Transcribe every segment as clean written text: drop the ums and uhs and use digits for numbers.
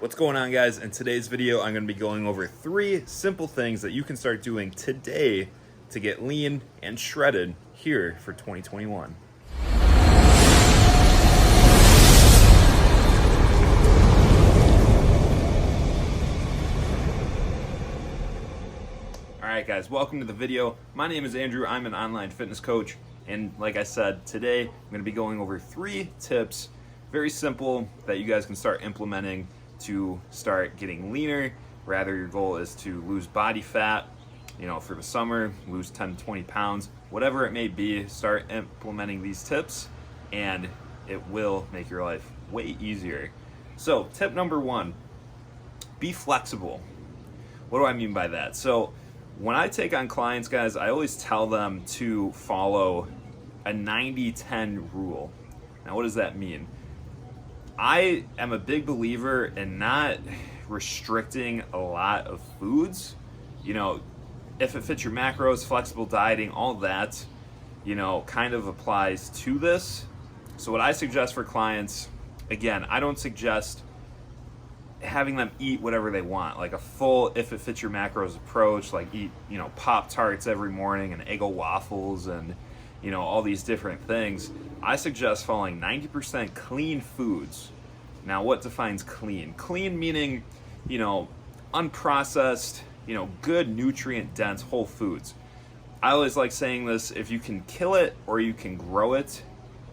What's going on, guys? In today's video, I'm going to be going over 3 simple things that you can start doing today to get lean and shredded here for 2021. Alright guys, welcome to the video. My name is Andrew, I'm an online fitness coach, and like I said, today I'm going to be going over 3 tips, very simple, that you guys can start implementing to start getting leaner. Rather, your goal is to lose body fat, for the summer, lose 10 to 20 pounds, whatever it may be. Start implementing these tips and it will make your life way easier. So tip number 1, be flexible. What do I mean by that? So when I take on clients, guys, I always tell them to follow a 90-10 rule. Now, what does that mean? I am a big believer in not restricting a lot of foods. If it fits your macros, flexible dieting, all that, kind of applies to this. So what I suggest for clients, again, I don't suggest having them eat whatever they want, like a full if it fits your macros approach, like eat, Pop-Tarts every morning and Eggo waffles and, all these different things. I suggest following 90% clean foods. Now, what defines clean? Clean meaning, unprocessed, good nutrient-dense whole foods. I always like saying this: if you can kill it or you can grow it,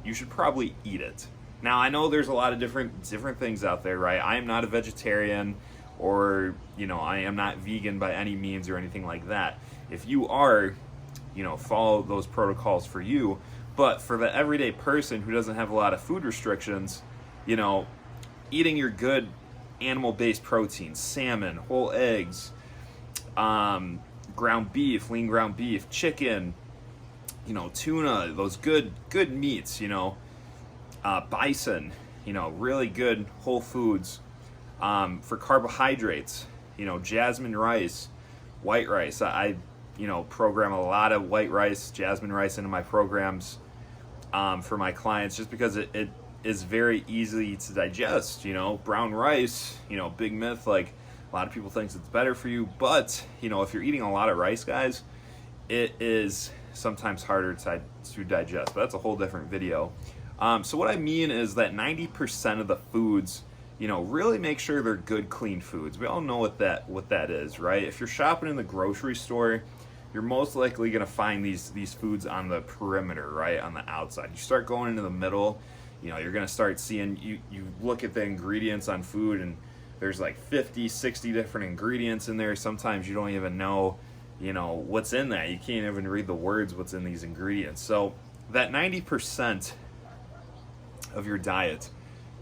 you should probably eat it. Now, I know there's a lot of different things out there, right? I am not a vegetarian, or I am not vegan by any means or anything like that. If you are, follow those protocols for you. But for the everyday person who doesn't have a lot of food restrictions, eating your good animal-based proteins, salmon, whole eggs, ground beef, lean ground beef, chicken, tuna, those good meats, bison, really good whole foods. For carbohydrates, jasmine rice, white rice. I program a lot of white rice, jasmine rice into my programs for my clients, just because it is very easy to digest. Brown rice, big myth, like a lot of people think it's better for you, but if you're eating a lot of rice, guys, it is sometimes harder to digest, but that's a whole different video. So what I mean is that 90% of the foods, really make sure they're good, clean foods. We all know what that is, right? If you're shopping in the grocery store, you're most likely going to find these foods on the perimeter, right, on the outside. You start going into the middle, you're going to start seeing, you look at the ingredients on food, and there's like 50, 60 different ingredients in there. Sometimes you don't even know, what's in that. You can't even read the words what's in these ingredients. So that 90% of your diet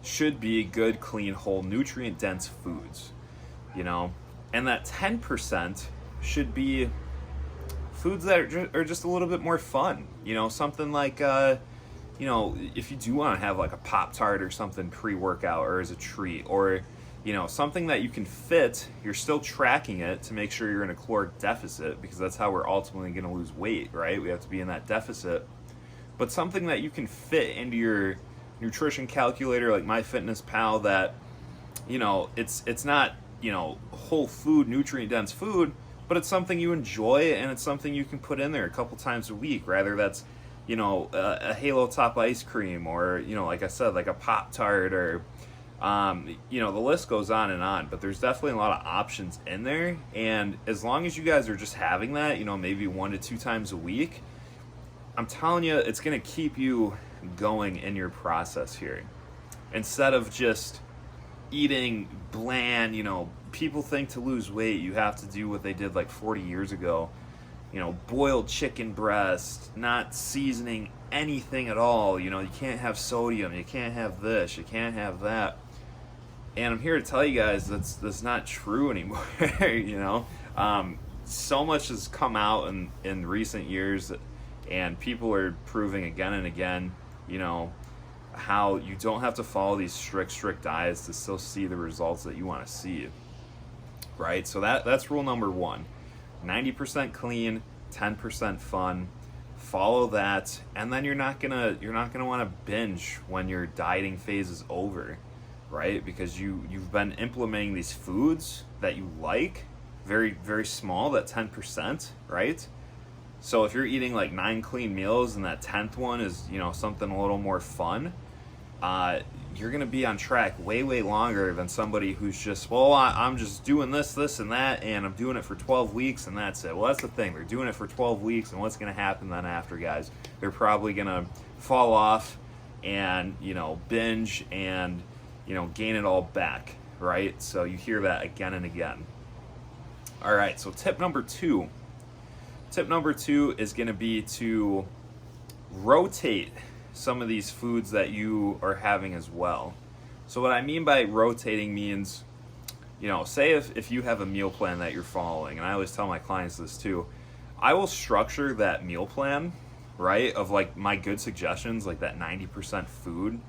should be good, clean, whole, nutrient-dense foods, and that 10% should be foods that are just a little bit more fun, something like, if you do want to have like a Pop-Tart or something pre-workout or as a treat, or, something that you can fit, you're still tracking it to make sure you're in a caloric deficit, because that's how we're ultimately going to lose weight, right? We have to be in that deficit. But something that you can fit into your nutrition calculator, like MyFitnessPal, that it's not whole food, nutrient dense food, but it's something you enjoy, and it's something you can put in there a couple times a week. Rather, that's a Halo Top ice cream, or like I said, like a Pop-Tart, or the list goes on, but there's definitely a lot of options in there. And as long as you guys are just having that, maybe 1 to 2 times a week, I'm telling you, it's going to keep you going in your process here, instead of just eating bland. People think to lose weight you have to do what they did like 40 years ago, boiled chicken breast, not seasoning anything at all. You can't have sodium, you can't have this, you can't have that. And I'm here to tell you guys that's not true anymore. So much has come out in recent years, and people are proving again and again, how you don't have to follow these strict diets to still see the results that you want to see, right? So that's rule number 1. 90% clean, 10% fun. Follow that, and then you're not gonna want to binge when your dieting phase is over. right? Because you've been implementing these foods that you like, very very small, that 10%, right? So if you're eating like 9 clean meals and that 10th one is, something a little more fun, you're going to be on track way, way longer than somebody who's just, well, I'm just doing this, and that, and I'm doing it for 12 weeks, and that's it. Well, that's the thing. They're doing it for 12 weeks, and what's going to happen then after, guys? They're probably going to fall off and, binge and, gain it all back, right? So you hear that again and again. All right, so tip number two. Tip number two is going to be to rotate some of these foods that you are having as well. So what I mean by rotating means, say if you have a meal plan that you're following, and I always tell my clients this too, I will structure that meal plan, right, of like my good suggestions, like that 90% food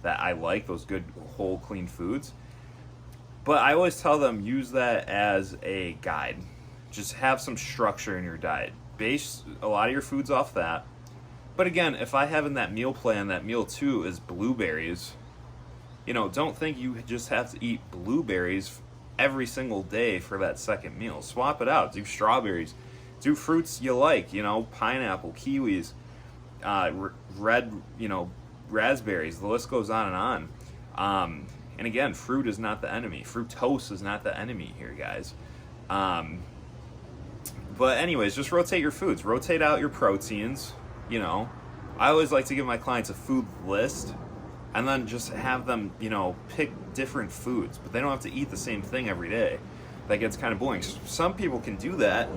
that I like, those good whole clean foods. But I always tell them, use that as a guide. Just have some structure in your diet. Base a lot of your foods off that. But again, if I have in that meal plan, that meal 2 is blueberries, don't think you just have to eat blueberries every single day for that second meal. Swap it out. Do strawberries. Do fruits you like, pineapple, kiwis, red, raspberries. The list goes on and on. And again, fruit is not the enemy. Fructose is not the enemy here, guys. But anyways, just rotate your foods. Rotate out your proteins. I always like to give my clients a food list and then just have them, pick different foods, but they don't have to eat the same thing every day. That gets kind of boring. Some people can do that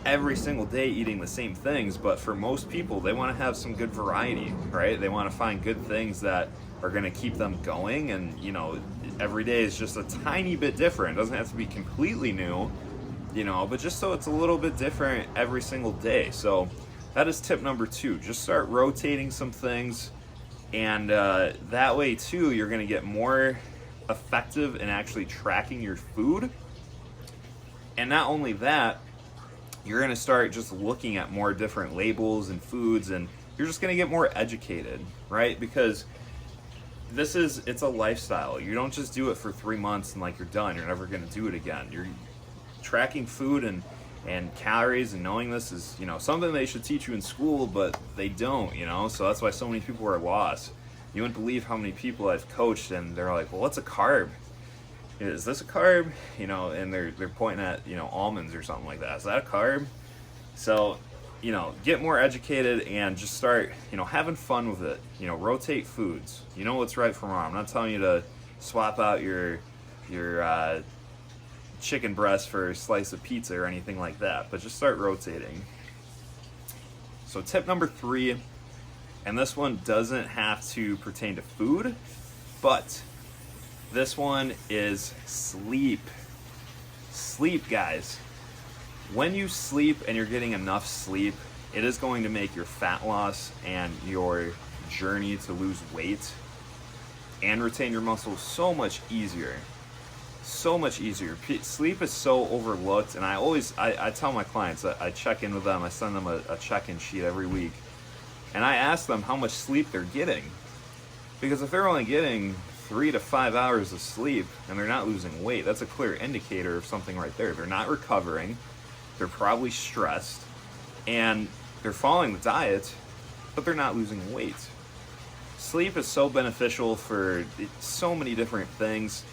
every single day, eating the same things, but for most people, they want to have some good variety, right? They want to find good things that are going to keep them going, and, every day is just a tiny bit different. It doesn't have to be completely new, but just so it's a little bit different every single day. So that is tip number 2. Just start rotating some things, and that way too you're going to get more effective in actually tracking your food. And not only that, you're going to start just looking at more different labels and foods, and you're just going to get more educated, right? Because it's a lifestyle. You don't just do it for 3 months and like you're done. You're never going to do it again. You're tracking food and calories, and knowing this is, something they should teach you in school, but they don't, so that's why so many people are lost. You wouldn't believe how many people I've coached, and they're like, well, what's a carb? Is this a carb? And they're pointing at, almonds or something like that. Is that a carb? So, get more educated and just start, having fun with it. Rotate foods. You know what's right from wrong. I'm not telling you to swap out your chicken breast for a slice of pizza or anything like that, but just start rotating. So tip number 3, and this one doesn't have to pertain to food, but this one is sleep. Sleep, guys. When you sleep and you're getting enough sleep, it is going to make your fat loss and your journey to lose weight and retain your muscles so much easier. So much easier. Sleep is so overlooked, and I tell my clients, I check in with them, I send them a check-in sheet every week, and I ask them how much sleep they're getting. Because if they're only getting 3 to 5 hours of sleep and they're not losing weight, that's a clear indicator of something right there. They're not recovering, they're probably stressed, and they're following the diet, but they're not losing weight. Sleep is so beneficial for so many different things.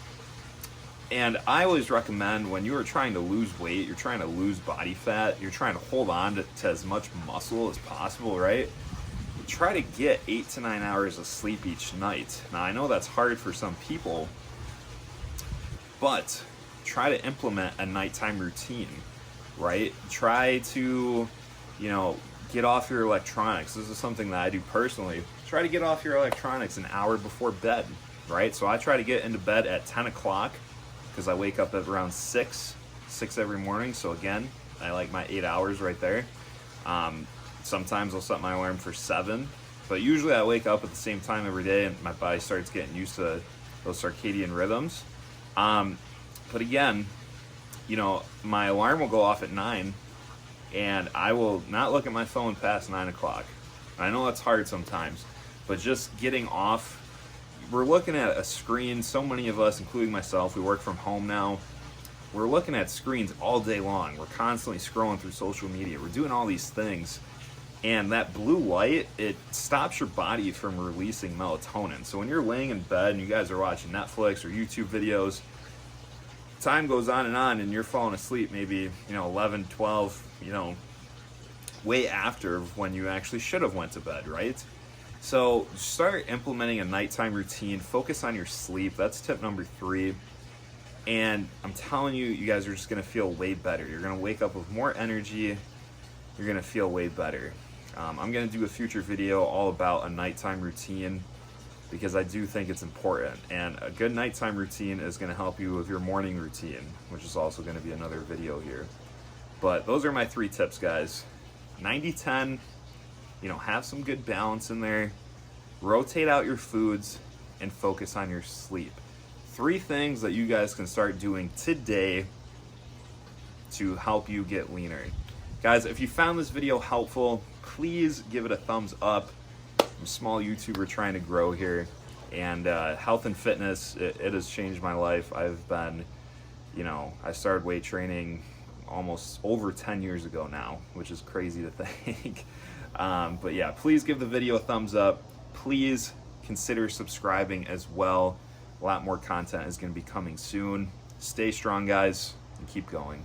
And I always recommend, when you are trying to lose weight, you're trying to lose body fat, you're trying to hold on to as much muscle as possible, right? Try to get 8 to 9 hours of sleep each night. Now, I know that's hard for some people, but try to implement a nighttime routine, right? Try to, get off your electronics. This is something that I do personally. Try to get off your electronics an hour before bed, right? So I try to get into bed at 10 o'clock, because I wake up at around 6 every morning. So again, I like my 8 hours right there. Sometimes I'll set my alarm for 7, but usually I wake up at the same time every day, and my body starts getting used to those circadian rhythms. But again, my alarm will go off at 9, and I will not look at my phone past 9 o'clock. I know that's hard sometimes, but just getting off we're looking at a screen. So many of us, including myself, we work from home now. We're looking at screens all day long. We're constantly scrolling through social media. We're doing all these things. And that blue light, it stops your body from releasing melatonin. So when you're laying in bed and you guys are watching Netflix or YouTube videos, time goes on and you're falling asleep maybe, 11, 12, way after when you actually should have went to bed, right? So start implementing a nighttime routine. Focus on your sleep. That's tip number 3. And I'm telling you, you guys are just going to feel way better. You're going to wake up with more energy. You're going to feel way better. I'm going to do a future video all about a nighttime routine because I do think it's important. And a good nighttime routine is going to help you with your morning routine, which is also going to be another video here. But those are my 3 tips, guys. 90-10, have some good balance in there. Rotate out your foods and focus on your sleep. 3 things that you guys can start doing today to help you get leaner. Guys, if you found this video helpful, please give it a thumbs up. I'm a small YouTuber trying to grow here, and health and fitness, it has changed my life. I've been, I started weight training almost over 10 years ago now, which is crazy to think. But yeah, please give the video a thumbs up. Please consider subscribing as well. A lot more content is going to be coming soon. Stay strong, guys, and keep going.